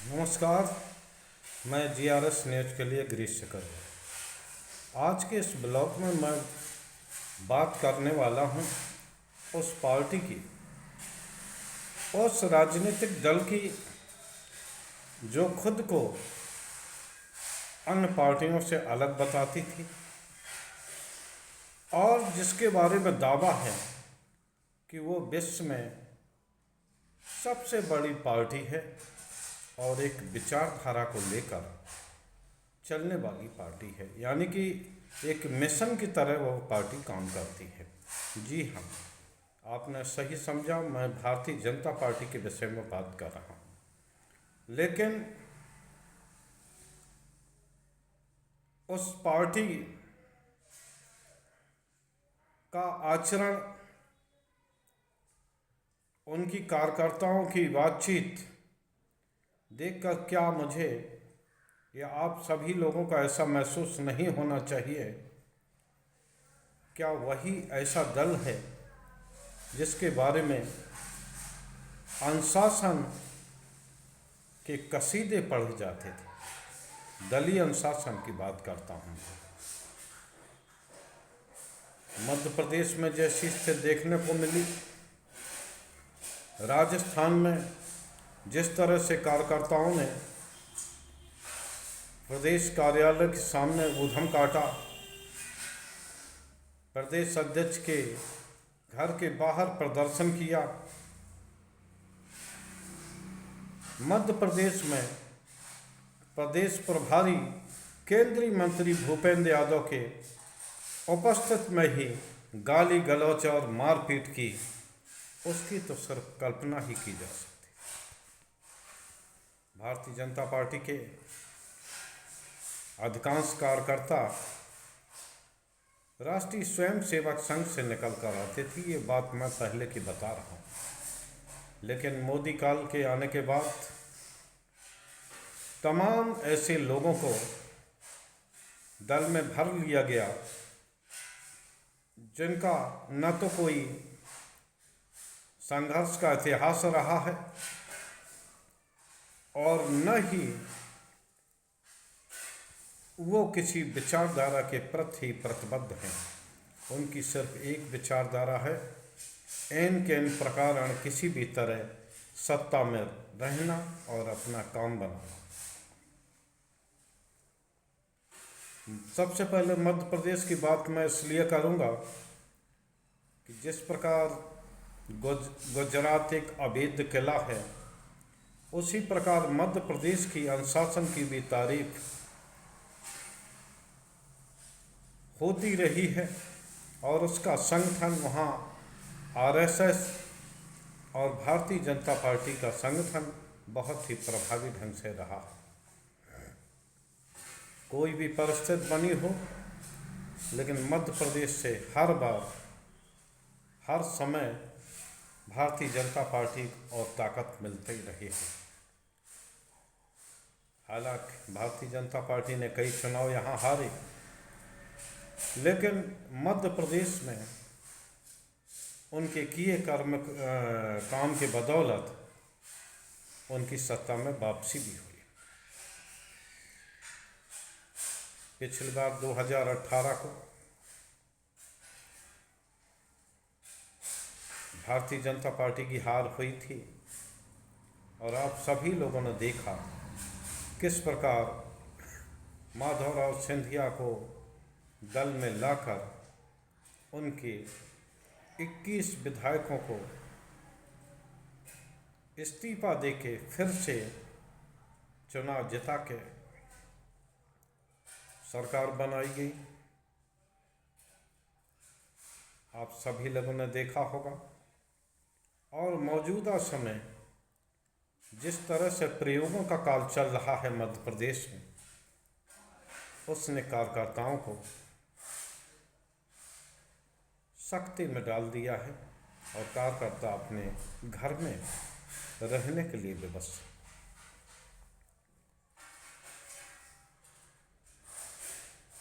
नमस्कार। मैं GRS news के लिए गिरीश शेखर। आज के इस ब्लॉग में मैं बात करने वाला हूं उस पार्टी की, उस राजनीतिक दल की जो खुद को अन्य पार्टियों से अलग बताती थी और जिसके बारे में दावा है कि वो विश्व में सबसे बड़ी पार्टी है और एक विचारधारा को लेकर चलने वाली पार्टी है, यानी कि एक मिशन की तरह वो पार्टी काम करती है। जी हाँ, आपने सही समझा, मैं भारतीय जनता पार्टी के विषय में बात कर रहा हूँ। लेकिन उस पार्टी का आचरण, उनकी कार्यकर्ताओं की बातचीत देखकर क्या मुझे या आप सभी लोगों का ऐसा महसूस नहीं होना चाहिए? क्या वही ऐसा दल है जिसके बारे में अनुशासन के कसीदे पढ़े जाते थे? दलीय अनुशासन की बात करता हूँ। मध्य प्रदेश में जैसी स्थिति देखने को मिली, राजस्थान में जिस तरह से कार्यकर्ताओं ने प्रदेश कार्यालय के सामने ऊधम काटा, प्रदेश अध्यक्ष के घर के बाहर प्रदर्शन किया, मध्य प्रदेश में प्रदेश प्रभारी केंद्रीय मंत्री भूपेंद्र यादव के उपस्थित में ही गाली गलौच और मारपीट की, उसकी तो सिर्फ कल्पना ही की जा सकती। भारतीय जनता पार्टी के अधिकांश कार्यकर्ता राष्ट्रीय स्वयंसेवक संघ से निकल कर आते थे, ये बात मैं पहले की बता रहा हूँ। लेकिन मोदी काल के आने के बाद तमाम ऐसे लोगों को दल में भर लिया गया जिनका न तो कोई संघर्ष का इतिहास रहा है और न ही वो किसी विचारधारा के प्रति प्रतिबद्ध हैं। उनकी सिर्फ एक विचारधारा है, एन के एन प्रकार किसी भी तरह सत्ता में रहना और अपना काम बनाना। सबसे पहले मध्य प्रदेश की बात मैं इसलिए करूँगा कि जिस प्रकार गुजरात एक अवैध किला है, उसी प्रकार मध्य प्रदेश की अनुशासन की भी तारीफ होती रही है और उसका संगठन वहाँ RSS और भारतीय जनता पार्टी का संगठन बहुत ही प्रभावी ढंग से रहा। कोई भी परिस्थिति बनी हो, लेकिन मध्य प्रदेश से हर बार हर समय भारतीय जनता पार्टी और ताकत मिलती रही है। हालांकि भारतीय जनता पार्टी ने कई चुनाव यहाँ हारे, लेकिन मध्य प्रदेश में उनके किए काम के बदौलत उनकी सत्ता में वापसी भी हुई। पिछली बार 2018 को भारतीय जनता पार्टी की हार हुई थी और आप सभी लोगों ने देखा किस प्रकार माधवराव सिंधिया को दल में लाकर उनके 21 विधायकों को इस्तीफा देके फिर से चुनाव जिता के सरकार बनाई गई। आप सभी लोगों ने देखा होगा। और मौजूदा समय जिस तरह से प्रयोगों का काल चल रहा है मध्य प्रदेश में, उसने कार्यकर्ताओं को सख्ती में डाल दिया है और कार्यकर्ता अपने घर में रहने के लिए विवश।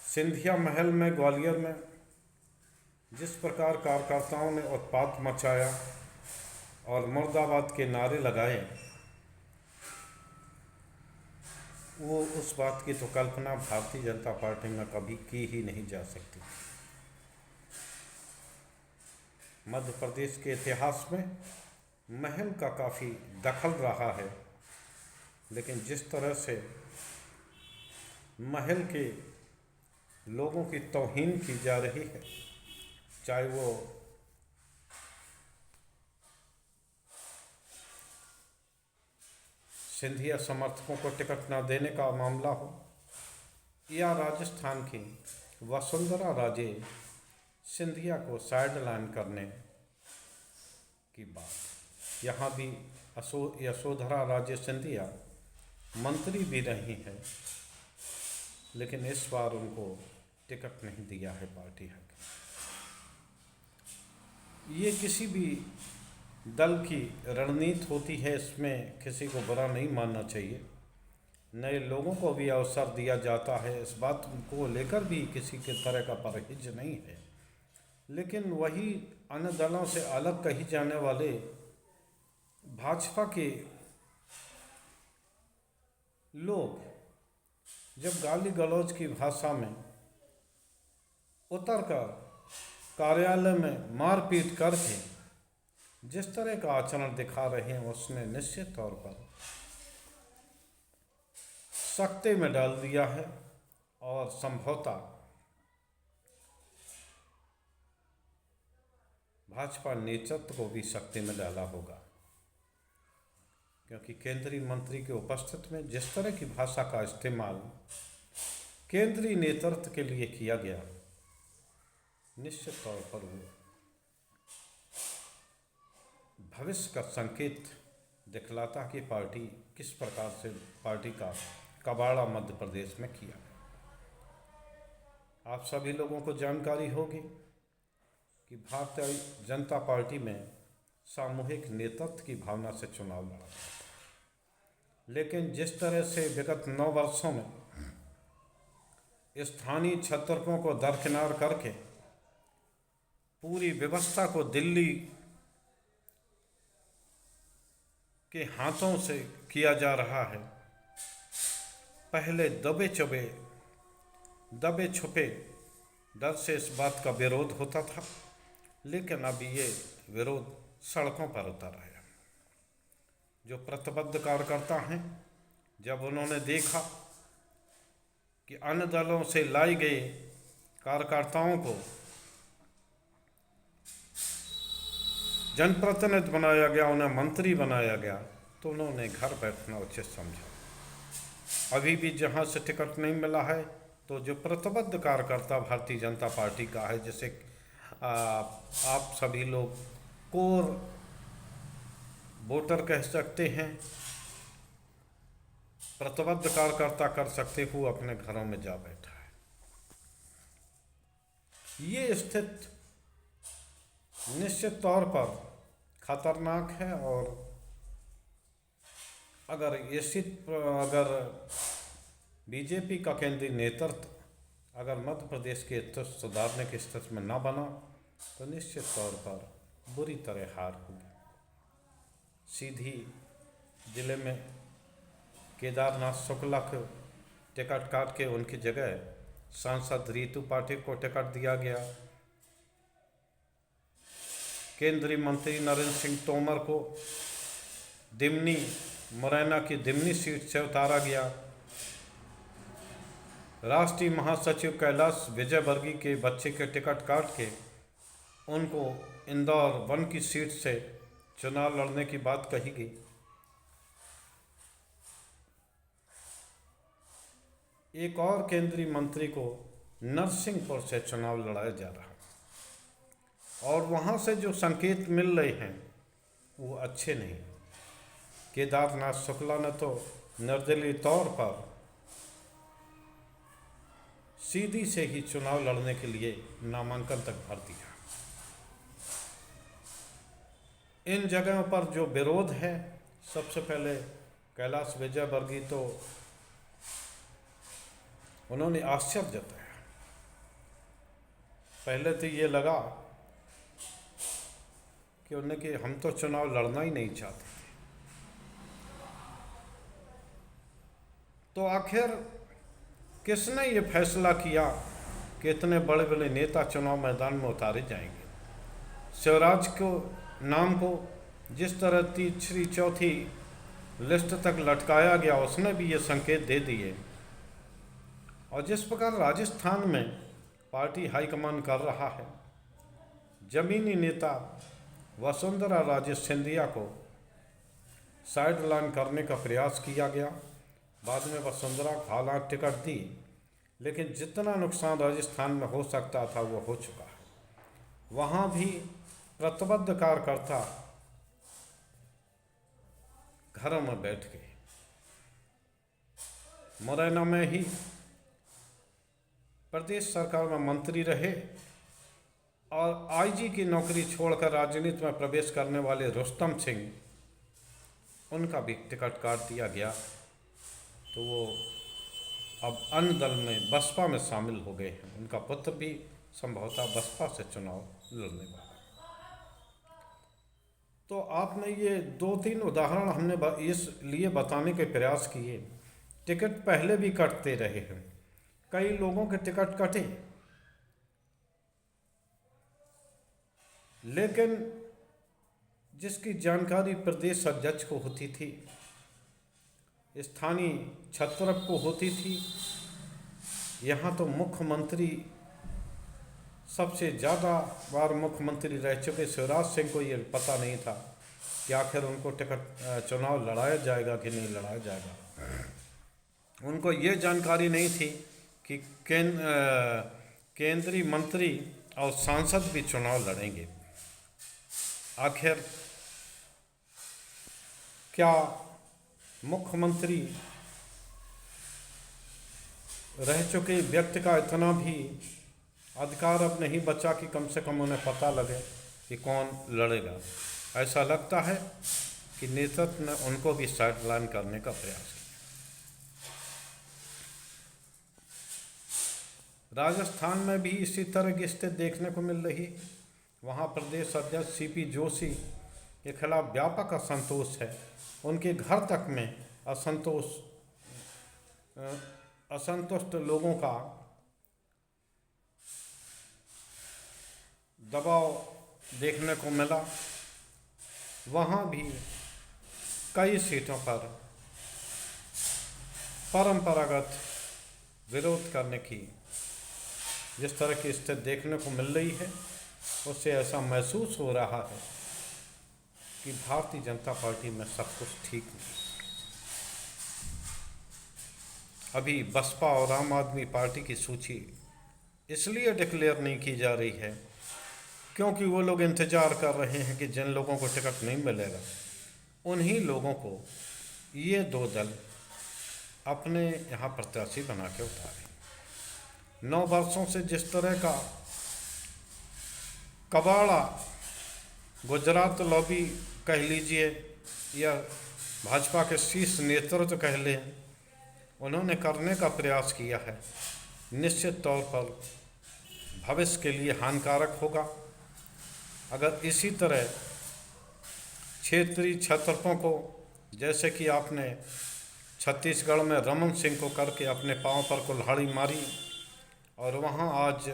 सिंधिया महल में ग्वालियर में जिस प्रकार कार्यकर्ताओं ने उत्पात मचाया और मुर्दाबाद के नारे लगाए, वो उस बात की तो कल्पना भारतीय जनता पार्टी में कभी की ही नहीं जा सकती। मध्य प्रदेश के इतिहास में महल का काफ़ी दखल रहा है, लेकिन जिस तरह से महल के लोगों की तौहीन की जा रही है, चाहे वो सिंधिया समर्थकों को टिकट न देने का मामला हो या राजस्थान की वसुंधरा राजे सिंधिया को साइडलाइन करने की बात। यहाँ भी यशोधरा राजे सिंधिया मंत्री भी रही हैं, लेकिन इस बार उनको टिकट नहीं दिया है पार्टी है। ये किसी भी दल की रणनीति होती है, इसमें किसी को बुरा नहीं मानना चाहिए। नए लोगों को भी अवसर दिया जाता है, इस बात को लेकर भी किसी के तरह का परहेज नहीं है। लेकिन वही अन्य दलों से अलग कही जाने वाले भाजपा के लोग जब गाली गलौज की भाषा में उतरकर कार्यालय में मारपीट करके जिस तरह का आचरण दिखा रहे हैं, उसने निश्चित तौर पर सख्ते में डाल दिया है और संभवतः भाजपा नेतृत्व को भी सख्ते में डाला होगा, क्योंकि केंद्रीय मंत्री के उपस्थिति में जिस तरह की भाषा का इस्तेमाल केंद्रीय नेतृत्व के लिए किया गया, निश्चित तौर पर वो भविष्य का संकेत दिखलाता कि पार्टी किस प्रकार से पार्टी का कबाड़ा मध्य प्रदेश में किया। आप सभी लोगों को जानकारी होगी कि भारतीय जनता पार्टी में सामूहिक नेतृत्व की भावना से चुनाव लड़ा था, लेकिन जिस तरह से विगत 9 वर्षों में स्थानीय छत्रकों को दरकिनार करके पूरी व्यवस्था को दिल्ली के हाथों से किया जा रहा है। पहले दबे छुपे डर से इस बात का विरोध होता था, लेकिन अब ये विरोध सड़कों पर उतर आया। जो प्रतिबद्ध कार्यकर्ता हैं, जब उन्होंने देखा कि अन्य दलों से लाई गई कार्यकर्ताओं को जनप्रतिनिधि बनाया गया, उन्हें मंत्री बनाया गया, तो उन्होंने घर बैठना उचित समझा। अभी भी जहां से टिकट नहीं मिला है, तो जो प्रतिबद्ध कार्यकर्ता भारतीय जनता पार्टी का है, जैसे आप सभी लोग कोर वोटर कह सकते हैं, प्रतिबद्ध कार्यकर्ता कर सकते हो, अपने घरों में जा बैठा है। ये स्थिति निश्चित तौर पर खतरनाक है, और अगर बीजेपी का केंद्रीय नेतृत्व अगर मध्य प्रदेश के स्थिति सुधारने की स्थिति में न बना, तो निश्चित तौर पर बुरी तरह हार होगी। सीधी जिले में केदारनाथ शुक्ला को टिकट काट के उनकी जगह सांसद रीतू पाटिल को टिकट दिया गया। केंद्रीय मंत्री नरेंद्र सिंह तोमर को दिमनी मुरैना की दिमनी सीट से उतारा गया। राष्ट्रीय महासचिव कैलाश विजयवर्गीय के बच्चे के टिकट काट के उनको इंदौर 1 की सीट से चुनाव लड़ने की बात कही गई। एक और केंद्रीय मंत्री को नरसिंहपुर से चुनाव लड़ाया जा रहा है, और वहाँ से जो संकेत मिल रहे हैं वो अच्छे नहीं। केदारनाथ शुक्ला ने तो निर्दलीय तौर पर सीधी से ही चुनाव लड़ने के लिए नामांकन तक भर दिया। इन जगहों पर जो विरोध है, सबसे पहले कैलाश विजयवर्गीय तो उन्होंने आश्चर्य जताया। पहले तो ये लगा कि उन्हें कि हम तो चुनाव लड़ना ही नहीं चाहते थे, तो आखिर किसने ये फैसला किया कि इतने बड़े बड़े नेता चुनाव मैदान में उतारे जाएंगे? शिवराज को नाम को जिस तरह तीसरी चौथी लिस्ट तक लटकाया गया, उसने भी ये संकेत दे दिए। और जिस प्रकार राजस्थान में पार्टी हाईकमान कर रहा है, जमीनी नेता वसुंधरा राजे सिंधिया को साइडलाइन करने का प्रयास किया गया। बाद में वसुंधरा को हालांकि टिकट दी, लेकिन जितना नुकसान राजस्थान में हो सकता था वो हो चुका है। वहाँ भी प्रतिबद्ध कार्यकर्ता घरों में बैठ गए। मुरैना में ही प्रदेश सरकार में मंत्री रहे और आईजी की नौकरी छोड़कर राजनीति में प्रवेश करने वाले रुस्तम सिंह, उनका भी टिकट काट दिया गया। तो वो अब अन्य दल में बसपा में शामिल हो गए हैं। उनका पुत्र भी संभवतः बसपा से चुनाव लड़ने वाला है। तो आपने ये 2-3 उदाहरण हमने इसलिए बताने के प्रयास किए। टिकट पहले भी कटते रहे हैं, कई लोगों के टिकट कटे, लेकिन जिसकी जानकारी प्रदेश अध्यक्ष को होती थी, स्थानीय छत्रप को होती थी, यहाँ तो मुख्यमंत्री सबसे ज़्यादा बार मुख्यमंत्री रह चुके शिवराज सिंह को ये पता नहीं था कि आखिर उनको टिकट चुनाव लड़ाया जाएगा कि नहीं लड़ाया जाएगा। उनको ये जानकारी नहीं थी कि केंद्रीय मंत्री और सांसद भी चुनाव लड़ेंगे। आखिर क्या मुख्यमंत्री रह चुके व्यक्ति का इतना भी अधिकार अब नहीं बचा कि कम से कम उन्हें पता लगे कि कौन लड़ेगा? ऐसा लगता है कि नेतृत्व ने उनको भी साइडलाइन करने का प्रयास किया। राजस्थान में भी इसी तरह की स्थिति देखने को मिल रही। वहाँ प्रदेश अध्यक्ष सीपी जोशी के खिलाफ व्यापक असंतोष है। उनके घर तक में असंतुष्ट लोगों का दबाव देखने को मिला। वहाँ भी कई सीटों पर परंपरागत विरोध करने की जिस तरह की स्थिति देखने को मिल रही है, उससे ऐसा महसूस हो रहा है कि भारतीय जनता पार्टी में सब कुछ ठीक नहीं। अभी बसपा और आम आदमी पार्टी की सूची इसलिए डिक्लेयर नहीं की जा रही है क्योंकि वो लोग इंतज़ार कर रहे हैं कि जिन लोगों को टिकट नहीं मिलेगा, उन्हीं लोगों को ये 2 दल अपने यहाँ प्रत्याशी बना के उतारें। 9 वर्षों से जिस तरह का कबाड़ा गुजरात लॉबी कह लीजिए या भाजपा के शीर्ष नेतृत्व कह लें, उन्होंने करने का प्रयास किया है, निश्चित तौर पर भविष्य के लिए हानिकारक होगा। अगर इसी तरह क्षेत्रीय छत्रपों को, जैसे कि आपने छत्तीसगढ़ में रमन सिंह को करके अपने पांव पर कुल्हाड़ी मारी और वहां आज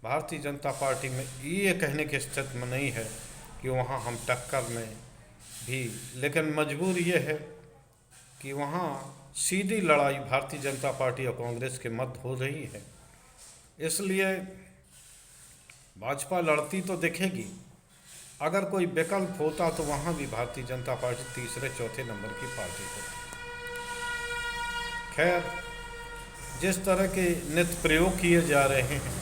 भारतीय जनता पार्टी में ये कहने की स्थिति में नहीं है कि वहाँ हम टक्कर में भी, लेकिन मजबूर ये है कि वहाँ सीधी लड़ाई भारतीय जनता पार्टी और कांग्रेस के मध्य हो रही है। इसलिए भाजपा लड़ती तो दिखेगी, अगर कोई विकल्प होता तो वहाँ भी भारतीय जनता पार्टी तीसरे चौथे नंबर की पार्टी होती। खैर, जिस तरह के नित्य प्रयोग किए जा रहे हैं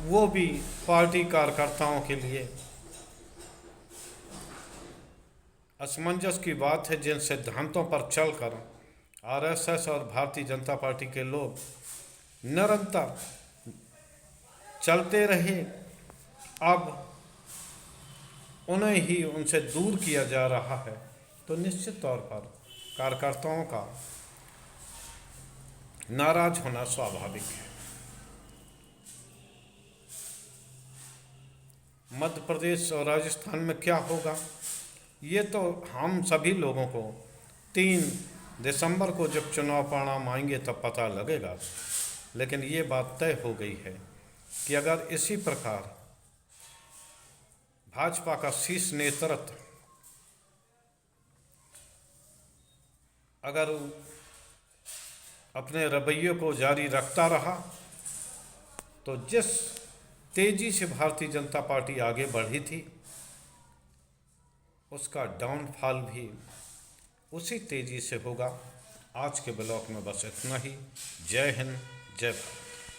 वो भी पार्टी कार्यकर्ताओं के लिए असमंजस की बात है। जिन सिद्धांतों पर चलकर आरएसएस और भारतीय जनता पार्टी के लोग निरंतर चलते रहे, अब उन्हें ही उनसे दूर किया जा रहा है, तो निश्चित तौर पर कार्यकर्ताओं का नाराज होना स्वाभाविक है। मध्य प्रदेश और राजस्थान में क्या होगा, ये तो हम सभी लोगों को 3 दिसंबर को जब चुनाव परिणाम आएंगे तब पता लगेगा, लेकिन ये बात तय हो गई है कि अगर इसी प्रकार भाजपा का शीर्ष नेतृत्व अगर अपने रवैये को जारी रखता रहा तो जिस तेजी से भारतीय जनता पार्टी आगे बढ़ी थी उसका डाउनफॉल भी उसी तेजी से होगा। आज के ब्लॉग में बस इतना ही। जय हिंद, जय भारत।